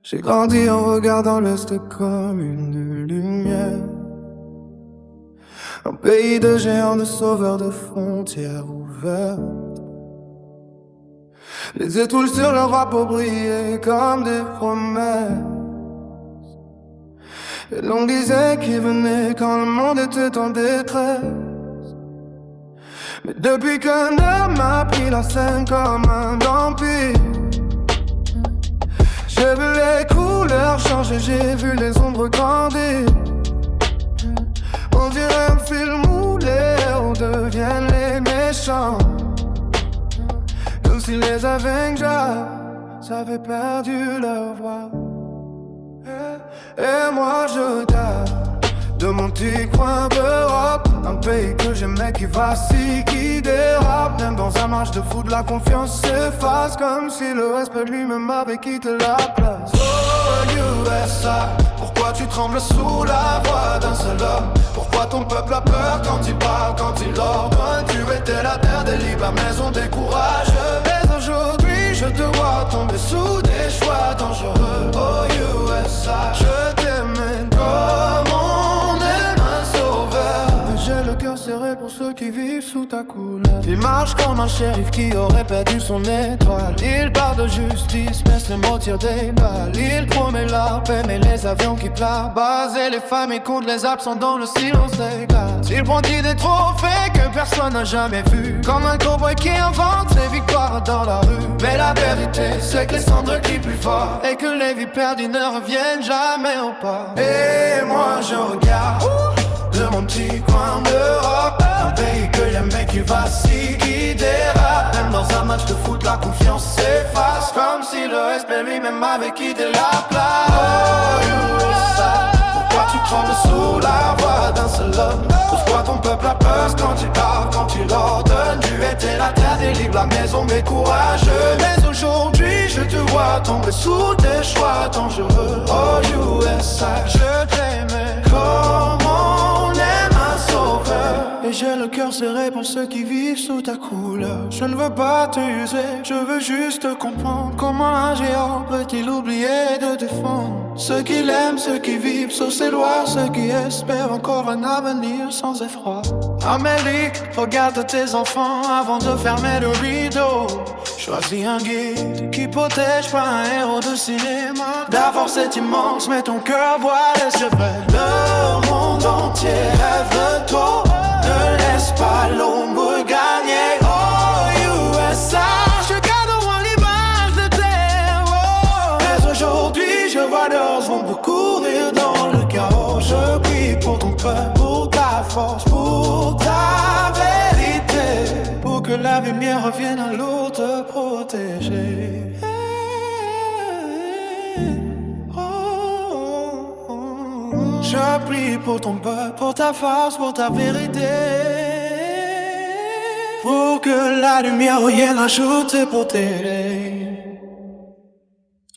J'ai grandi en regardant l'Est comme une lumière. Un pays de géants, de sauveurs, de frontières ouvertes. Les étoiles sur leur drapeau brillaient comme des promesses. Et l'on disait qu'ils venaient quand le monde était en détresse. Mais depuis qu'un homme a pris la scène comme un empire, j'ai vu les couleurs changer, j'ai vu les ombres grandir. On dirait un film où les héros deviennent les méchants, comme si les Avengers avaient perdu leur voix. Et moi je tape de mon petit coin d'Europe, un pays que j'aimais qui vacille, qui dérape. Même dans un match de foot, la confiance s'efface, comme si le respect lui-même avait quitté la place. Oh USA, pourquoi tu trembles sous la voix d'un seul homme? Pourquoi ton peuple a peur quand il parle, quand il ordonne? Tu étais la terre des libres, la maison des courageux. Mais aujourd'hui je te vois tomber sous des choix dangereux. Oh USA, je t'aimais comme on aime un sauveur. Mais j'ai le cœur serré pour ceux qui vivent sous ta couleur. Il marche comme un shérif qui aurait perdu son étoile. Il parle de justice mais ses mots tirent des balles. Il promet la paix mais les avions quittent la base. Et les familles comptent les absents dans le silence des glaces. Il brandit des trophées que personne n'a jamais vus, comme un cowboy qui invente ses victoires dans la rue. Mais la vérité c'est que les cendres crient plus fort, et que les vies perdues ne reviennent jamais au pas. Et moi je regarde de mon petit coin d'Europe, un pays que j'aime mais qui vacille, qui dérape. Même dans un match de foot la confiance s'efface, comme si le respect lui-même avait quitté la place. Oh USA, pourquoi tu trembles sous la voix d'un seul homme? Pourquoi ton peuple a peur quand il parle, quand il ordonne? Tu étais la terre des libres, la maison des courageux. Mais aujourd'hui je te vois tomber sous tes choix dangereux. Oh USA, je t'aimais comme on aime un sauveur. Et j'ai le cœur serré pour ceux qui vivent sous ta couleur. Je ne veux pas te user, je veux juste comprendre comment un géant peut-il oublier de défendre ceux qui l'aiment, ceux qui vivent sous ses lois, ceux qui espèrent encore un avenir sans effroi. Amélie, regarde tes enfants avant de fermer le rideau. Choisis un guide qui protège, pas un héros de cinéma. D'abord c'est immense mais ton cœur boit les secrets. Le monde entier rêve de toi, ne laisse pas l'ombre gagner. Oh USA, je garde au moins l'image de tes héros. Mais aujourd'hui je vois leurs ombres courir dans le chaos. Je prie pour ton peuple, pour ta force, pour ta vérité, pour que la lumière revienne à l'eau te protéger. Je prie pour ton peuple, pour ta force, pour ta vérité, pour que la lumière revienne à l'eau te protéger.